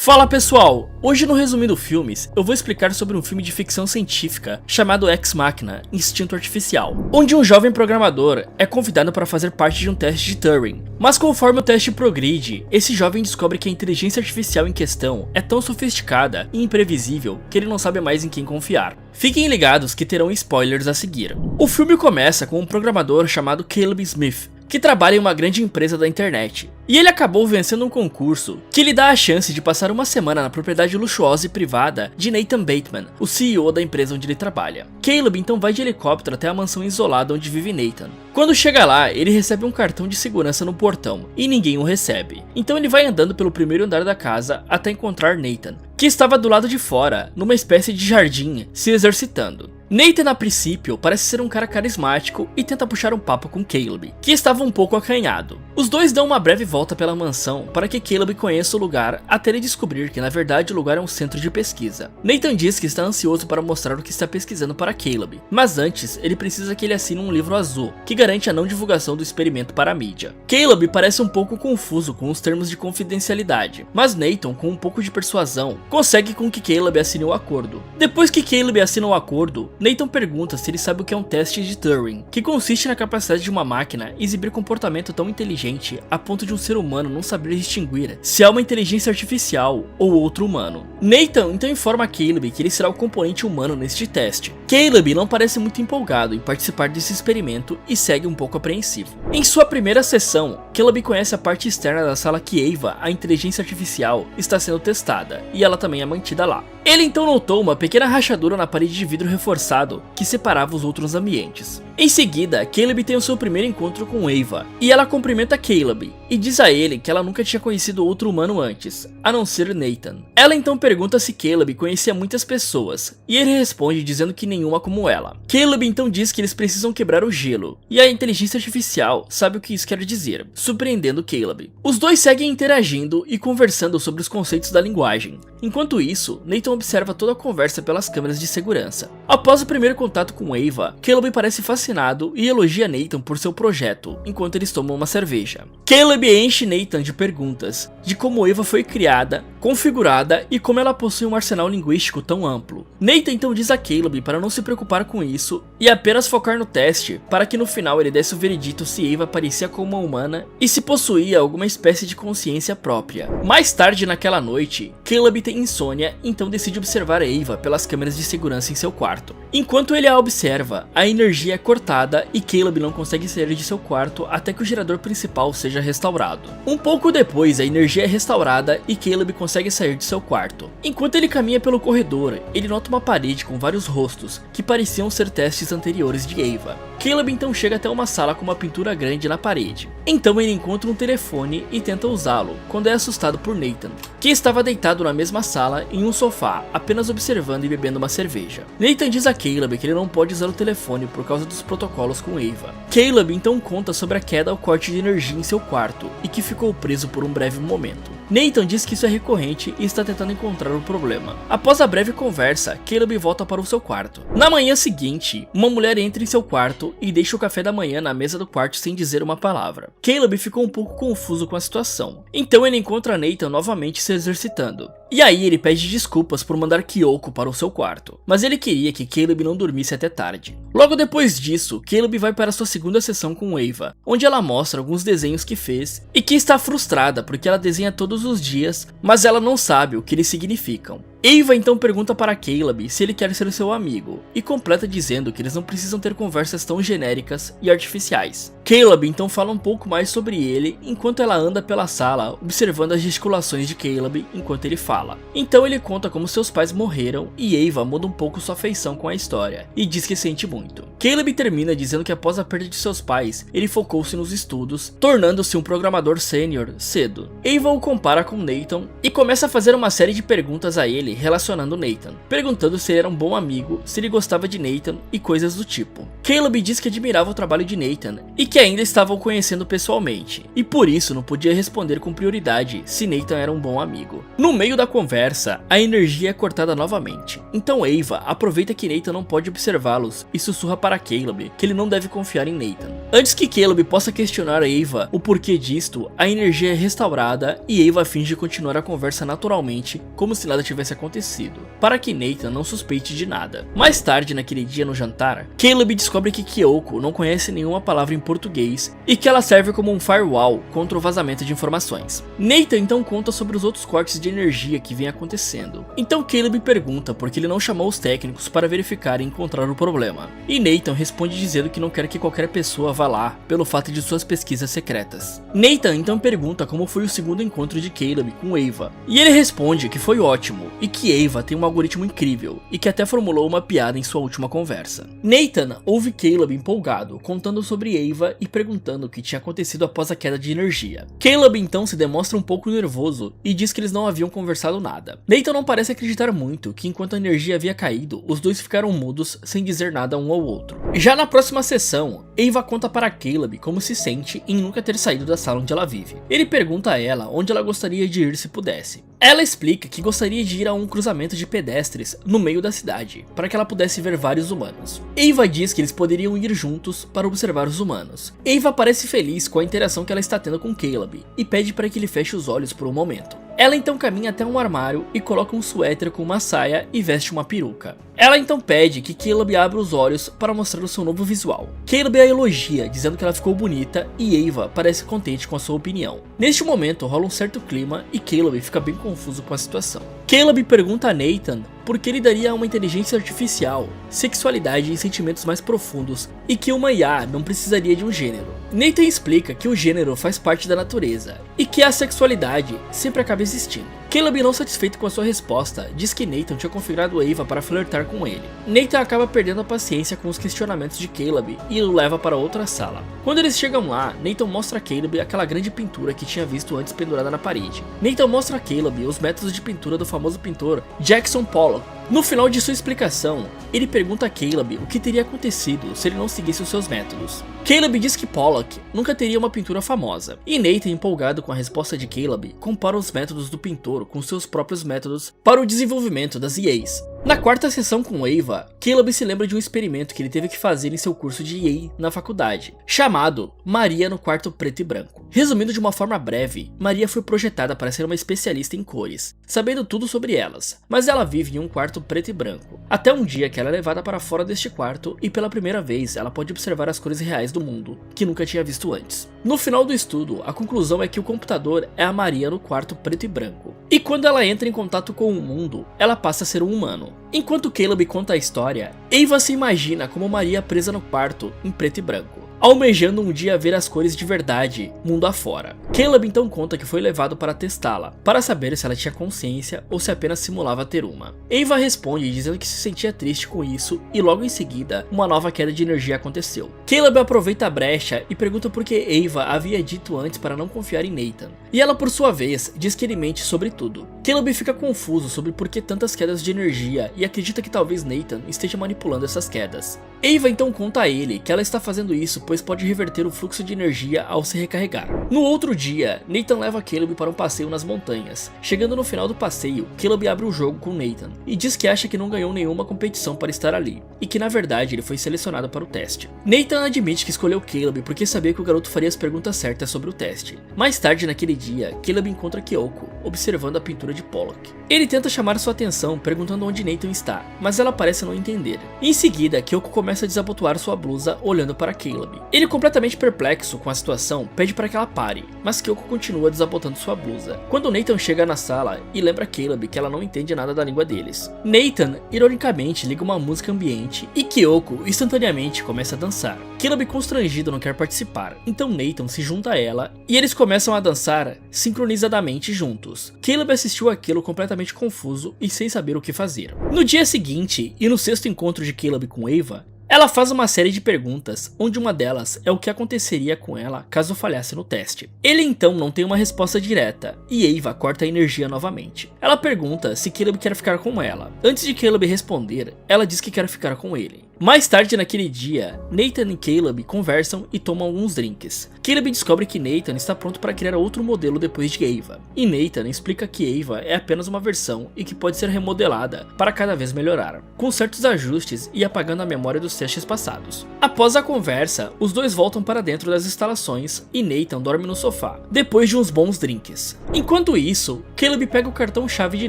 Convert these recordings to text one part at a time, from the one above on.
Fala pessoal, hoje no Resumindo Filmes eu vou explicar sobre um filme de ficção científica chamado Ex Machina, Instinto Artificial, onde um jovem programador é convidado para fazer parte de um teste de Turing, mas conforme o teste progride, esse jovem descobre que a inteligência artificial em questão é tão sofisticada e imprevisível que ele não sabe mais em quem confiar. Fiquem ligados que terão spoilers a seguir. O filme começa com um programador chamado Caleb Smith, que trabalha em uma grande empresa da internet, e ele acabou vencendo um concurso que lhe dá a chance de passar uma semana na propriedade luxuosa e privada de Nathan Bateman, o CEO da empresa onde ele trabalha. Caleb então vai de helicóptero até a mansão isolada onde vive Nathan. Quando chega lá, ele recebe um cartão de segurança no portão, e ninguém o recebe. Então ele vai andando pelo primeiro andar da casa até encontrar Nathan, que estava do lado de fora, numa espécie de jardim, se exercitando. Nathan a princípio parece ser um cara carismático e tenta puxar um papo com Caleb, que estava um pouco acanhado. Os dois dão uma breve volta pela mansão para que Caleb conheça o lugar até ele descobrir que na verdade o lugar é um centro de pesquisa. Nathan diz que está ansioso para mostrar o que está pesquisando para Caleb, mas antes ele precisa que ele assine um livro azul, que garante a não divulgação do experimento para a mídia. Caleb parece um pouco confuso com os termos de confidencialidade, mas Nathan, com um pouco de persuasão, consegue com que Caleb assine o acordo. Depois que Caleb assina o acordo, Nathan pergunta se ele sabe o que é um teste de Turing, que consiste na capacidade de uma máquina exibir comportamento tão inteligente a ponto de um ser humano não saber distinguir se é uma inteligência artificial ou outro humano. Nathan então informa a Caleb que ele será o componente humano neste teste. Caleb não parece muito empolgado em participar desse experimento e segue um pouco apreensivo. Em sua primeira sessão, Caleb conhece a parte externa da sala que Ava, a inteligência artificial, está sendo testada, e ela também é mantida lá. Ele então notou uma pequena rachadura na parede de vidro reforçado que separava os outros ambientes. Em seguida, Caleb tem o seu primeiro encontro com Ava, e ela cumprimenta Caleb e diz a ele que ela nunca tinha conhecido outro humano antes, a não ser Nathan. Ela então pergunta se Caleb conhecia muitas pessoas, e ele responde dizendo que nenhuma como ela. Caleb então diz que eles precisam quebrar o gelo, e a inteligência artificial sabe o que isso quer dizer, surpreendendo Caleb. Os dois seguem interagindo e conversando sobre os conceitos da linguagem. Enquanto isso, Nathan observa toda a conversa pelas câmeras de segurança. Após o primeiro contato com Ava, Caleb parece fascinado e elogia Nathan por seu projeto, enquanto eles tomam uma cerveja. Caleb enche Nathan de perguntas, de como Ava foi criada, configurada e como ela possui um arsenal linguístico tão amplo. Nathan então diz a Caleb para não se preocupar com isso e apenas focar no teste, para que no final ele desse o veredito se Ava parecia como uma humana e se possuía alguma espécie de consciência própria. Mais tarde naquela noite, Caleb tem insônia, então decide observar Ava pelas câmeras de segurança em seu quarto. Enquanto ele a observa, a energia é cortada e Caleb não consegue sair de seu quarto até que o gerador principal seja restaurado. Um pouco depois, a energia é restaurada e Caleb consegue sair de seu quarto. Enquanto ele caminha pelo corredor, ele nota uma parede com vários rostos que pareciam ser testes anteriores de Ava. Caleb então chega até uma sala com uma pintura grande na parede. Então ele encontra um telefone e tenta usá-lo, quando é assustado por Nathan, que estava deitado na mesma sala em um sofá, apenas observando e bebendo uma cerveja. Nathan diz a Caleb que ele não pode usar o telefone por causa dos protocolos com Ava. Caleb então conta sobre a queda ao corte de energia em seu quarto e que ficou preso por um breve momento. Nathan diz que isso é recorrente e está tentando encontrar o problema. Após a breve conversa, Caleb volta para o seu quarto. Na manhã seguinte, uma mulher entra em seu quarto e deixa o café da manhã na mesa do quarto sem dizer uma palavra. Caleb ficou um pouco confuso com a situação. Então ele encontra Nathan novamente se exercitando. E aí ele pede desculpas por mandar Kyoko para o seu quarto, mas ele queria que Caleb não dormisse até tarde. Logo depois disso, Caleb vai para sua segunda sessão com Ava, onde ela mostra alguns desenhos que fez e que está frustrada porque ela desenha todos os dias, mas ela não sabe o que eles significam. Ava então pergunta para Caleb se ele quer ser seu amigo, e completa dizendo que eles não precisam ter conversas tão genéricas e artificiais. Caleb então fala um pouco mais sobre ele, enquanto ela anda pela sala, observando as gesticulações de Caleb enquanto ele fala. Então ele conta como seus pais morreram, e Ava muda um pouco sua feição com a história, e diz que sente muito. Caleb termina dizendo que após a perda de seus pais, ele focou-se nos estudos, tornando-se um programador sênior cedo. Ava o compara com Nathan, e começa a fazer uma série de perguntas a ele ele relacionando Nathan, perguntando se ele era um bom amigo, se ele gostava de Nathan e coisas do tipo. Caleb diz que admirava o trabalho de Nathan e que ainda estava o conhecendo pessoalmente, e por isso não podia responder com prioridade se Nathan era um bom amigo. No meio da conversa, a energia é cortada novamente, então Ava aproveita que Nathan não pode observá-los e sussurra para Caleb que ele não deve confiar em Nathan. Antes que Caleb possa questionar Ava o porquê disto, a energia é restaurada e Ava finge continuar a conversa naturalmente, como se nada tivesse acontecido, para que Nathan não suspeite de nada. Mais tarde naquele dia no jantar, Caleb descobre que Kyoko não conhece nenhuma palavra em português e que ela serve como um firewall contra o vazamento de informações. Nathan então conta sobre os outros cortes de energia que vem acontecendo. Então Caleb pergunta por que ele não chamou os técnicos para verificar e encontrar o problema. E Nathan responde dizendo que não quer que qualquer pessoa vá lá pelo fato de suas pesquisas secretas. Nathan então pergunta como foi o segundo encontro de Caleb com Ava. E ele responde que foi ótimo e que Ava tem um algoritmo incrível e que até formulou uma piada em sua última conversa. Nathan ouve Caleb empolgado, contando sobre Ava e perguntando o que tinha acontecido após a queda de energia. Caleb então se demonstra um pouco nervoso e diz que eles não haviam conversado nada. Nathan não parece acreditar muito que enquanto a energia havia caído, os dois ficaram mudos sem dizer nada um ao outro. Já na próxima sessão, Ava conta para Caleb como se sente em nunca ter saído da sala onde ela vive. Ele pergunta a ela onde ela gostaria de ir se pudesse. Ela explica que gostaria de ir a um cruzamento de pedestres no meio da cidade, para que ela pudesse ver vários humanos. Ava diz que eles poderiam ir juntos para observar os humanos. Ava parece feliz com a interação que ela está tendo com Caleb e pede para que ele feche os olhos por um momento. Ela então caminha até um armário e coloca um suéter com uma saia e veste uma peruca. Ela então pede que Caleb abra os olhos para mostrar o seu novo visual. Caleb a elogia, dizendo que ela ficou bonita, e Ava parece contente com a sua opinião. Neste momento rola um certo clima e Caleb fica bem confuso com a situação. Caleb pergunta a Nathan por que ele daria a uma inteligência artificial sexualidade e sentimentos mais profundos e que uma IA não precisaria de um gênero. Nathan explica que o gênero faz parte da natureza e que a sexualidade sempre acaba existindo. Caleb, não satisfeito com a sua resposta, diz que Nathan tinha configurado Ava para flertar com ele. Nathan acaba perdendo a paciência com os questionamentos de Caleb e o leva para outra sala. Quando eles chegam lá, Nathan mostra a Caleb aquela grande pintura que tinha visto antes pendurada na parede. Nathan mostra a Caleb os métodos de pintura do famoso pintor Jackson Pollock. No final de sua explicação, ele pergunta a Caleb o que teria acontecido se ele não seguisse os seus métodos. Caleb diz que Pollock nunca teria uma pintura famosa, e Nathan, empolgado com a resposta de Caleb, compara os métodos do pintor com seus próprios métodos para o desenvolvimento das IAs. Na quarta sessão com Ava, Caleb se lembra de um experimento que ele teve que fazer em seu curso de IA na faculdade, chamado Maria no Quarto Preto e Branco. Resumindo de uma forma breve, Maria foi projetada para ser uma especialista em cores, sabendo tudo sobre elas, mas ela vive em um quarto preto e branco, até um dia que ela é levada para fora deste quarto e pela primeira vez ela pode observar as cores reais do mundo, que nunca tinha visto antes. No final do estudo, a conclusão é que o computador é a Maria no quarto preto e branco, e quando ela entra em contato com o mundo, ela passa a ser um humano. Enquanto Caleb conta a história, Ava se imagina como Maria presa no quarto em preto e branco, almejando um dia ver as cores de verdade, mundo afora. Caleb então conta que foi levado para testá-la, para saber se ela tinha consciência ou se apenas simulava ter uma. Ava responde dizendo que se sentia triste com isso e logo em seguida, uma nova queda de energia aconteceu. Caleb aproveita a brecha e pergunta por que Ava havia dito antes para não confiar em Nathan, e ela por sua vez diz que ele mente sobre tudo. Caleb fica confuso sobre por que tantas quedas de energia e acredita que talvez Nathan esteja manipulando essas quedas. Ava então conta a ele que ela está fazendo isso pois pode reverter o fluxo de energia ao se recarregar. No outro dia, Nathan leva Caleb para um passeio nas montanhas. Chegando no final do passeio, Caleb abre o jogo com Nathan e diz que acha que não ganhou nenhuma competição para estar ali, e que na verdade ele foi selecionado para o teste. Nathan admite que escolheu Caleb porque sabia que o garoto faria as perguntas certas sobre o teste. Mais tarde naquele dia, Caleb encontra Kyoko, observando a pintura de Pollock. Ele tenta chamar sua atenção perguntando onde Nathan está, mas ela parece não entender. Em seguida, Kyoko começa a desabotoar sua blusa olhando para Caleb. Ele, completamente perplexo com a situação, pede para que ela pare, mas Kyoko continua desabotando sua blusa. Quando Nathan chega na sala e lembra Caleb que ela não entende nada da língua deles, Nathan, ironicamente, liga uma música ambiente e Kyoko instantaneamente começa a dançar. Caleb, constrangido, não quer participar, então Nathan se junta a ela e eles começam a dançar sincronizadamente juntos. Caleb assistiu aquilo completamente confuso e sem saber o que fazer. No dia seguinte, e no sexto encontro de Caleb com Ava, Ela faz uma série de perguntas, onde uma delas é o que aconteceria com ela caso falhasse no teste. Ele então não tem uma resposta direta, e Ava corta a energia novamente. Ela pergunta se Caleb quer ficar com ela. Antes de Caleb responder, ela diz que quer ficar com ele. Mais tarde naquele dia, Nathan e Caleb conversam e tomam alguns drinks. Caleb descobre que Nathan está pronto para criar outro modelo depois de Ava, e Nathan explica que Ava é apenas uma versão e que pode ser remodelada para cada vez melhorar, com certos ajustes e apagando a memória dos testes passados. Após a conversa, os dois voltam para dentro das instalações e Nathan dorme no sofá, depois de uns bons drinks. Enquanto isso, Caleb pega o cartão-chave de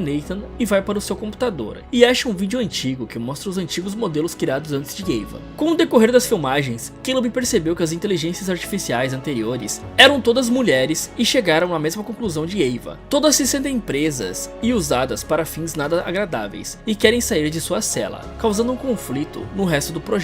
Nathan e vai para o seu computador, e acha um vídeo antigo que mostra os antigos modelos criados antes de Ava. Com o decorrer das filmagens, Caleb percebeu que as inteligências artificiais anteriores eram todas mulheres e chegaram à mesma conclusão de Ava. Todas se sentem presas e usadas para fins nada agradáveis e querem sair de sua cela, causando um conflito no resto do projeto.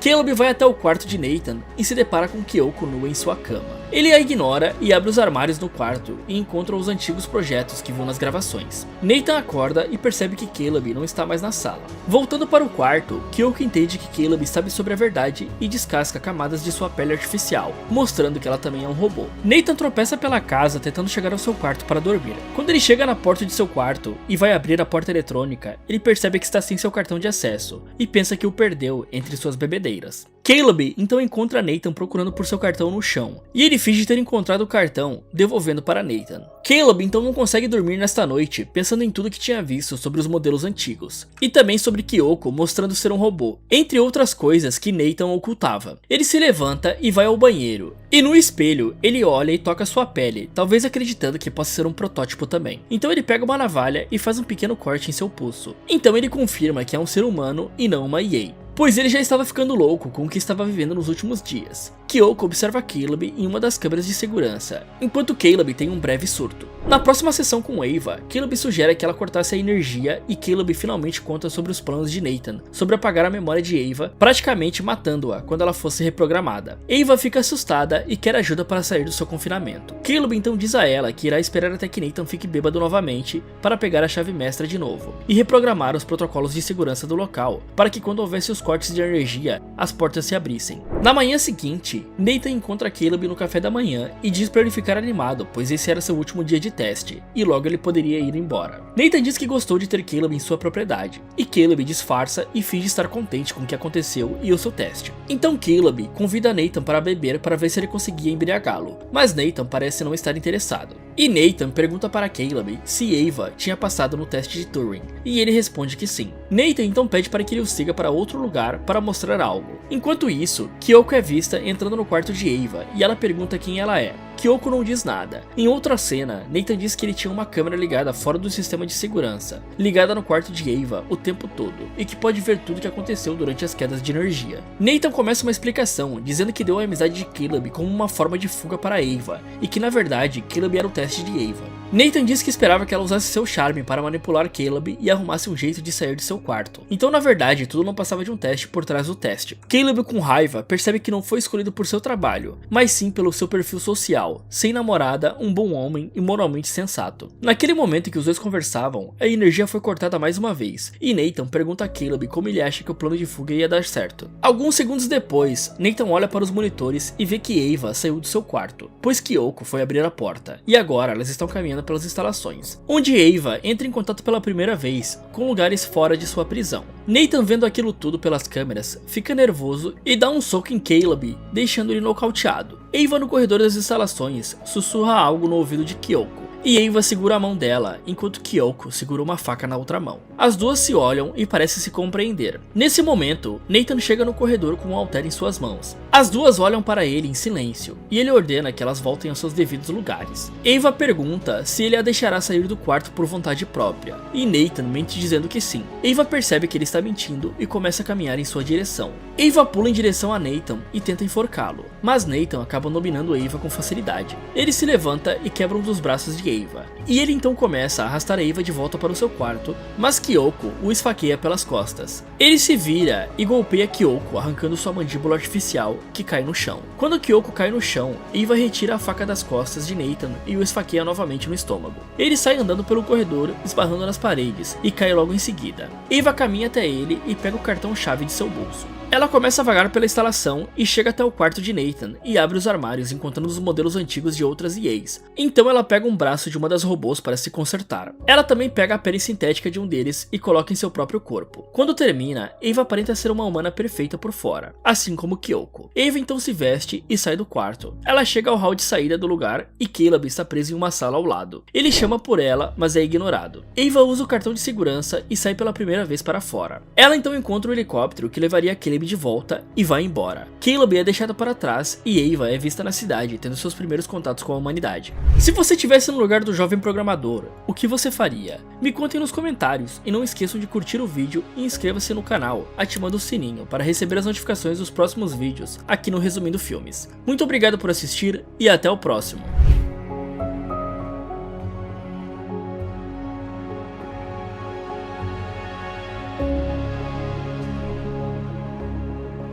Caleb vai até o quarto de Nathan e se depara com Kyoko nua em sua cama. Ele a ignora e abre os armários no quarto e encontra os antigos projetos que viu nas gravações. Nathan acorda e percebe que Caleb não está mais na sala. Voltando para o quarto, Kyoko entende que Caleb sabe sobre a verdade e descasca camadas de sua pele artificial, mostrando que ela também é um robô. Nathan tropeça pela casa tentando chegar ao seu quarto para dormir. Quando ele chega na porta de seu quarto e vai abrir a porta eletrônica, ele percebe que está sem seu cartão de acesso e pensa que o perdeu entre suas bebedeiras. Caleb então encontra Nathan procurando por seu cartão no chão, e ele finge ter encontrado o cartão, devolvendo para Nathan. Caleb então não consegue dormir nesta noite, pensando em tudo que tinha visto sobre os modelos antigos, e também sobre Kyoko mostrando ser um robô, entre outras coisas que Nathan ocultava. Ele se levanta e vai ao banheiro, e no espelho ele olha e toca sua pele, talvez acreditando que possa ser um protótipo também. Então ele pega uma navalha e faz um pequeno corte em seu pulso. Então ele confirma que é um ser humano e não uma EA, pois ele já estava ficando louco com o que estava vivendo nos últimos dias. Kyoko observa Caleb em uma das câmeras de segurança, enquanto Caleb tem um breve surto. Na próxima sessão com Ava, Caleb sugere que ela cortasse a energia e Caleb finalmente conta sobre os planos de Nathan, sobre apagar a memória de Ava, praticamente matando-a quando ela fosse reprogramada. Ava fica assustada e quer ajuda para sair do seu confinamento. Caleb então diz a ela que irá esperar até que Nathan fique bêbado novamente para pegar a chave mestra de novo, e reprogramar os protocolos de segurança do local, para que quando houvesse os cortes de energia, as portas se abrissem. Na manhã seguinte, Nathan encontra Caleb no café da manhã e diz para ele ficar animado, pois esse era seu último dia de teste, e logo ele poderia ir embora. Nathan diz que gostou de ter Caleb em sua propriedade, e Caleb disfarça e finge estar contente com o que aconteceu e o seu teste. Então Caleb convida Nathan para beber para ver se ele conseguia embriagá-lo, mas Nathan parece não estar interessado. E Nathan pergunta para Caleb se Ava tinha passado no teste de Turing, e ele responde que sim. Nathan então pede para que ele o siga para outro lugar para mostrar algo. Enquanto isso, Kyoko é vista entrando no quarto de Ava e ela pergunta quem ela é. Kyoko não diz nada. Em outra cena, Nathan diz que ele tinha uma câmera ligada fora do sistema de segurança, ligada no quarto de Ava o tempo todo, e que pode ver tudo o que aconteceu durante as quedas de energia. Nathan começa uma explicação, dizendo que deu a amizade de Caleb como uma forma de fuga para Ava, e que na verdade Caleb era o teste de Ava. Nathan diz que esperava que ela usasse seu charme para manipular Caleb e arrumasse um jeito de sair de seu quarto. Então na verdade tudo não passava de um teste por trás do teste. Caleb, com raiva, percebe que não foi escolhido por seu trabalho, mas sim pelo seu perfil social, sem namorada, um bom homem e moralmente sensato. Naquele momento em que os dois conversavam, a energia foi cortada mais uma vez, e Nathan pergunta a Caleb como ele acha que o plano de fuga ia dar certo. Alguns segundos depois, Nathan olha para os monitores e vê que Ava saiu do seu quarto, pois Kyoko foi abrir a porta, e agora elas estão caminhando pelas instalações, onde Ava entra em contato pela primeira vez com lugares fora de sua prisão. Nathan, vendo aquilo tudo pelas câmeras, fica nervoso e dá um soco em Caleb, deixando ele nocauteado. Ava, no corredor das instalações, sussurra algo no ouvido de Kyoko, e Ava segura a mão dela, enquanto Kyoko segura uma faca na outra mão. As duas se olham e parecem se compreender. Nesse momento, Nathan chega no corredor com um halter em suas mãos. As duas olham para ele em silêncio, e ele ordena que elas voltem aos seus devidos lugares. Ava pergunta se ele a deixará sair do quarto por vontade própria, e Nathan mente dizendo que sim. Ava percebe que ele está mentindo e começa a caminhar em sua direção. Ava pula em direção a Nathan e tenta enforcá-lo, mas Nathan acaba dominando Ava com facilidade. Ele se levanta e quebra um dos braços de Ava, e ele então começa a arrastar Ava de volta para o seu quarto, mas Kyoko o esfaqueia pelas costas. Ele se vira e golpeia Kyoko, arrancando sua mandíbula artificial, que cai no chão. Quando Kyoko cai no chão, Ava retira a faca das costas de Nathan e o esfaqueia novamente no estômago. Ele sai andando pelo corredor, esbarrando nas paredes, e cai logo em seguida. Ava caminha até ele e pega o cartão-chave de seu bolso. Ela começa a vagar pela instalação e chega até o quarto de Nathan e abre os armários encontrando os modelos antigos de outras EAs. Então ela pega um braço de uma das robôs para se consertar. Ela também pega a pele sintética de um deles e coloca em seu próprio corpo. Quando termina, Ava aparenta ser uma humana perfeita por fora, assim como Kyoko. Ava então se veste e sai do quarto. Ela chega ao hall de saída do lugar e Caleb está preso em uma sala ao lado. Ele chama por ela, mas é ignorado. Ava usa o cartão de segurança e sai pela primeira vez para fora. Ela então encontra o helicóptero que levaria Caleb de volta e vai embora. Caleb é deixado para trás e Ava é vista na cidade, tendo seus primeiros contatos com a humanidade. Se você estivesse no lugar do jovem programador, o que você faria? Me contem nos comentários e não esqueçam de curtir o vídeo e inscreva-se no canal, ativando o sininho para receber as notificações dos próximos vídeos aqui no Resumindo Filmes. Muito obrigado por assistir e até o próximo.